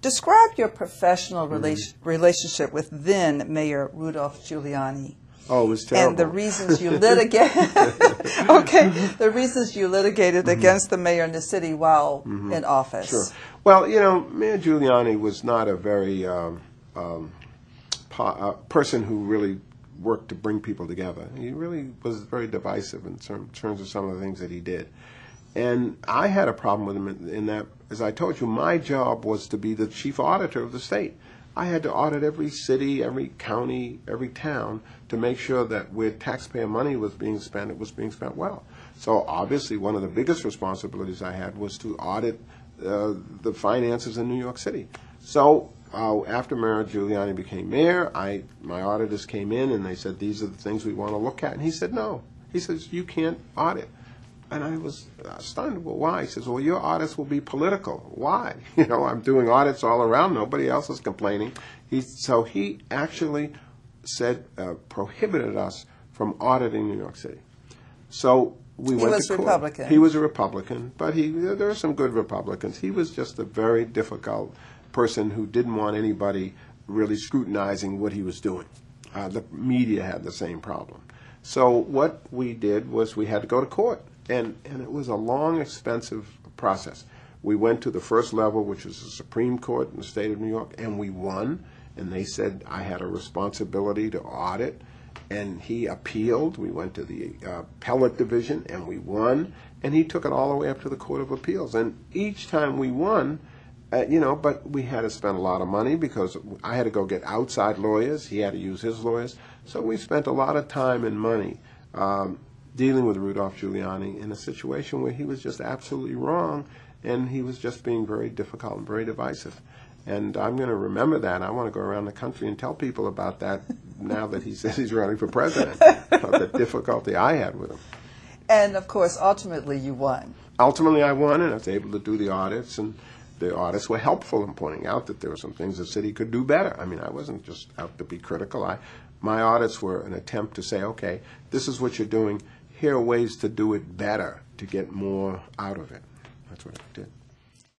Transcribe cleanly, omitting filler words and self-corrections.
Describe your professional relationship with then Mayor Rudolph Giullani. Oh, it was terrible. And the reasons you litigated, the reasons you litigated against the mayor in the city while in office. Sure. Well, you know, Mayor Giullani was not a very person who really worked to bring people together. He really was very divisive in terms of some of the things that he did. And I had a problem with him in that, as I told you, my job was to be the chief auditor of the state. I had to audit every city, every county, every town to make sure that where taxpayer money was being spent, it was being spent well. So obviously one of the biggest responsibilities I had was to audit the finances in New York City. So after Mayor Giullani became mayor, my auditors came in and they said, these are the things we want to look at. And he said, no. He says, you can't audit. And I was stunned. Well, why? He says, well, your audits will be political. Why? You know, I'm doing audits all around. Nobody else is complaining. So he actually said, prohibited us from auditing New York City. So we went to court. He was Republican. He was a Republican, but there are some good Republicans. He was just a very difficult person who didn't want anybody really scrutinizing what he was doing. The media had the same problem. So what we did was we had to go to court. And it was a long, expensive process. We went to the first level, which was the Supreme Court in the state of New York, and we won. And they said I had a responsibility to audit. And he appealed. We went to the appellate division, and we won. And he took it all the way up to the Court of Appeals. And each time we won, you know, but we had to spend a lot of money because I had to go get outside lawyers. He had to use his lawyers. So we spent a lot of time and money dealing with Rudolph Giullani in a situation where he was just absolutely wrong, and he was just being very difficult and very divisive. And I'm going to remember that. I want to go around the country and tell people about that now that he says he's running for president, about the difficulty I had with him. And, of course, ultimately you won. Ultimately I won, and I was able to do the audits, and the audits were helpful in pointing out that there were some things the city could do better. I mean, I wasn't just out to be critical. My audits were an attempt to say, okay, this is what you're doing. Here are ways to do it better, to get more out of it. That's what I did.